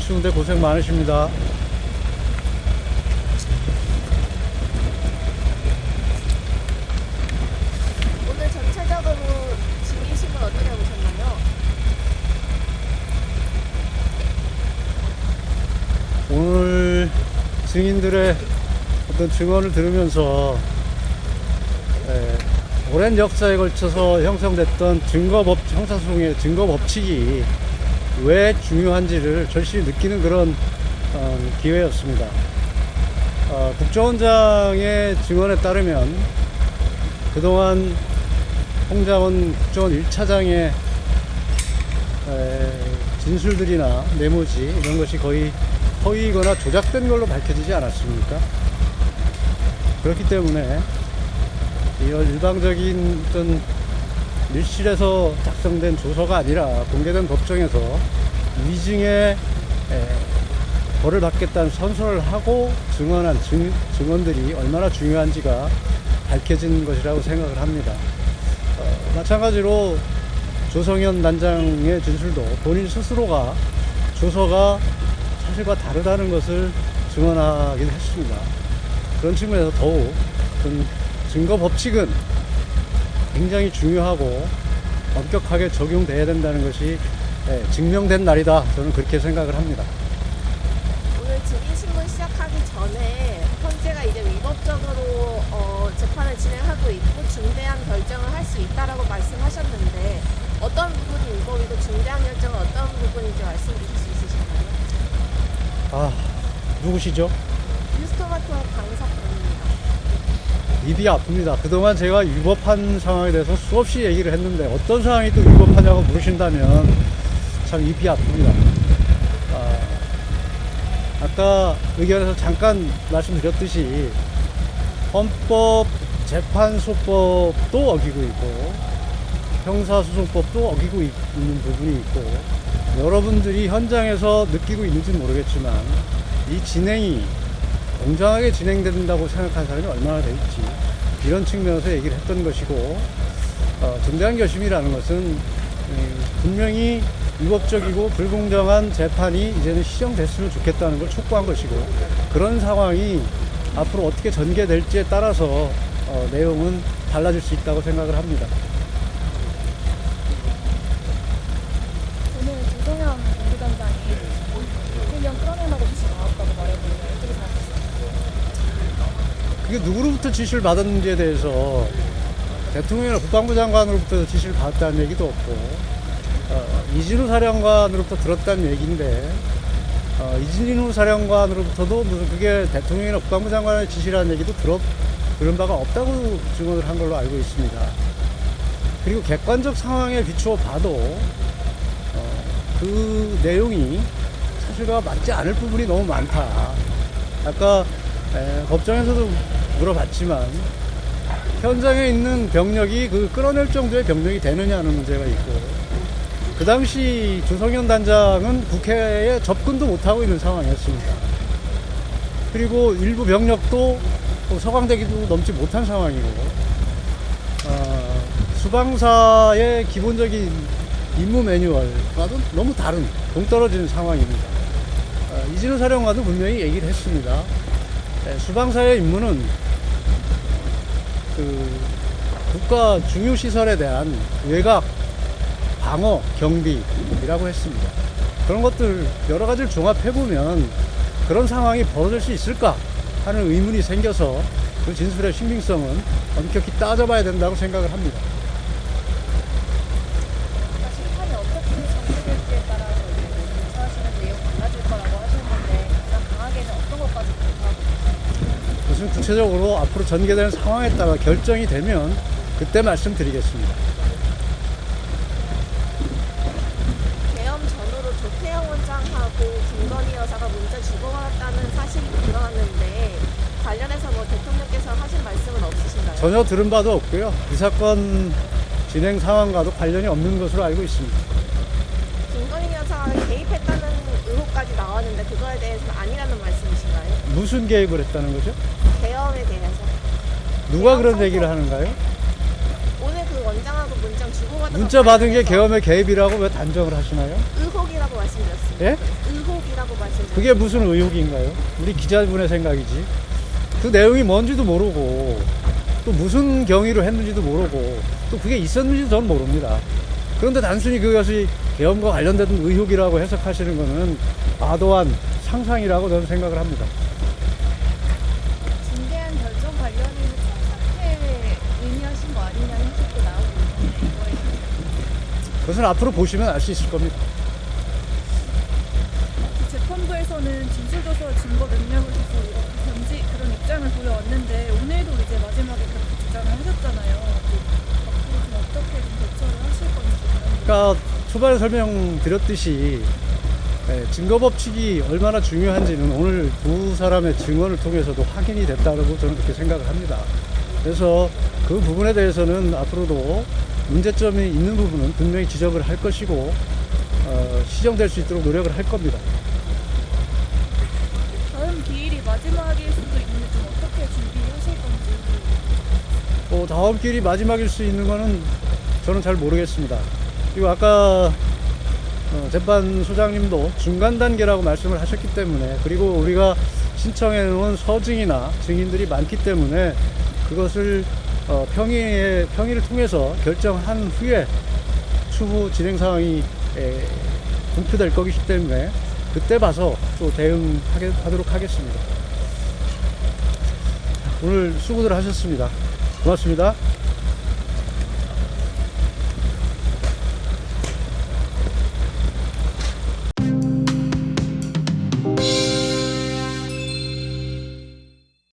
추운데 고생 많으십니다. 오늘 전체적으로 증인심을 어떻게 보셨나요? 오늘 증인들의 어떤 증언을 들으면서 오랜 역사에 걸쳐서 형성됐던 형사소송의 증거 법칙이 왜 중요한지를 절실히 느끼는 그런 기회였습니다. 국정원장의 증언에 따르면 그동안 홍장원 국정원 1차장의 진술들이나 메모지 이런 것이 거의 허위거나 조작된 걸로 밝혀지지 않았습니까? 그렇기 때문에 이런 일방적인 어떤 밀실에서 작성된 조서가 아니라 공개된 법정에서 위증의 벌을 받겠다는 선서를 하고 증언한 증언들이 얼마나 중요한지가 밝혀진 것이라고 생각을 합니다. 마찬가지로 조성현 단장의 진술도 본인 스스로가 조서가 사실과 다르다는 것을 증언하긴 했습니다. 그런 측면에서 더욱 증거 법칙은 굉장히 중요하고 엄격하게 적용돼야 된다는 것이 증명된 날이다. 저는 그렇게 생각을 합니다. 오늘 증인신문 시작하기 전에 헌재가 이제 위법적으로 재판을 진행하고 있고 중대한 결정을 할 수 있다라고 말씀하셨는데 어떤 부분이 위법이고 중대한 결정은 어떤 부분인지 말씀 주실 수 있으실까요? 누구시죠? 뉴스토마토 강석입니다. 입이 아픕니다. 그동안 제가 위법한 상황에 대해서 수없이 얘기를 했는데 어떤 상황이 또 위법하냐고 물으신다면 참 입이 아픕니다. 아까 의견에서 잠깐 말씀드렸듯이 헌법 재판소법도 어기고 있고 형사소송법도 어기고 있는 부분이 있고 여러분들이 현장에서 느끼고 있는지는 모르겠지만 이 진행이 공정하게 진행된다고 생각하는 사람이 얼마나 될지 이런 측면에서 얘기를 했던 것이고 정대한 결심이라는 것은 분명히 위법적이고 불공정한 재판이 이제는 시정됐으면 좋겠다는 걸 촉구한 것이고 그런 상황이 앞으로 어떻게 전개될지에 따라서 내용은 달라질 수 있다고 생각을 합니다. 오늘 조성현 공수단장이 대통령 끌어내라고 지시 나왔다고 말해보는데 어떻게 생각하세요? 그게 누구로부터 지시를 받았는지에 대해서 대통령이나 국방부 장관으로부터 지시를 받았다는 얘기도 없고 이진우 사령관으로부터 들었다는 얘기인데 이진우 사령관으로부터도 무슨 그게 대통령이나 국방부 장관의 지시라는 얘기도 들은 바가 없다고 증언을 한 걸로 알고 있습니다. 그리고 객관적 상황에 비추어 봐도 그 내용이 사실과 맞지 않을 부분이 너무 많다. 아까 법정에서도 물어봤지만 현장에 있는 병력이 그 끌어낼 정도의 병력이 되느냐는 문제가 있고 그 당시 조성현 단장은 국회에 접근도 못하고 있는 상황이었습니다. 그리고 일부 병력도 서강대기도 넘지 못한 상황이고 수방사의 기본적인 임무 매뉴얼과도 너무 다른 동떨어지는 상황입니다. 이진우 사령관도 분명히 얘기를 했습니다. 수방사의 임무는 국가 중요 시설에 대한 외곽, 방어, 경비라고 했습니다. 그런 것들 여러 가지를 종합해보면 그런 상황이 벌어질 수 있을까 하는 의문이 생겨서 그 진술의 신빙성은 엄격히 따져봐야 된다고 생각을 합니다. 심판이 어떻게 전개될지에 따라서 조사하시는 내용 달라질 거라고 하셨는데 가장 강하게는 어떤 것까지 검토하고 계세요? 무슨 구체적으로 앞으로 전개되는 상황에 따라 결정이 되면 그때 말씀드리겠습니다. 계엄 전후로 조태영 원장하고 김건희 여사가 문자 주고받았다는 사실이 드러났는데 관련해서 대통령께서 하신 말씀은 없으신가요? 전혀 들은 바도 없고요. 이 사건 진행 상황과도 관련이 없는 것으로 알고 있습니다. 김건희 여사가 개입했다는 의혹까지 나왔는데 그거에 대해서는 아니라는 말씀이신가요? 무슨 개입을 했다는 거죠? 계엄에 대해서. 누가 그런 얘기를 하는가요? 오늘 그 원장하고 문자 주고받은 문자 받은 게 계엄의 개입이라고 왜 단정을 하시나요? 의혹 의혹이라고 말씀드렸습니다. 예? 의혹이라고 말씀드렸습니다. 그게 무슨 의혹인가요? 우리 기자분의 생각이지. 그 내용이 뭔지도 모르고 또 무슨 경위로 했는지도 모르고 또 그게 있었는지도 저는 모릅니다. 그런데 단순히 그것이 계엄과 관련된 의혹이라고 해석하시는 것은 과도한 상상이라고 저는 생각을 합니다. 중대한 결정 관련해서 총사퇴 의미하신 거 아니냐는 해석도 나오고 있는데 이거에 대해서 그것은 앞으로 보시면 알 수 있을 겁니다. 재판부에서는 진술조서 증거 능력을 줘서 이렇게 견지 그런 입장을 보여왔는데 오늘도 이제 마지막에 그렇게 주장을 하셨잖아요. 앞으로 좀 어떻게 좀 대처를 하실 건지 그런 그러니까 초반에 설명드렸듯이 증거 법칙이 얼마나 중요한지는 오늘 두 사람의 증언을 통해서도 확인이 됐다고 저는 그렇게 생각을 합니다. 그래서 그 부분에 대해서는 앞으로도 문제점이 있는 부분은 분명히 지적을 할 것이고 시정될 수 있도록 노력을 할 겁니다. 다음 기일이 마지막일 수도 있는데 좀 어떻게 준비하실 건지. 다음 길이 마지막일 수 있는 거는 저는 잘 모르겠습니다. 그리고 아까 재판소장님도 중간 단계라고 말씀을 하셨기 때문에, 그리고 우리가 신청해 놓은 서증이나 증인들이 많기 때문에 그것을 평의를 통해서 결정한 후에 추후 진행 상황이 공표될 거기 때문에 그때 봐서 또 대응하도록 하겠습니다. 오늘 수고들 하셨습니다. 고맙습니다.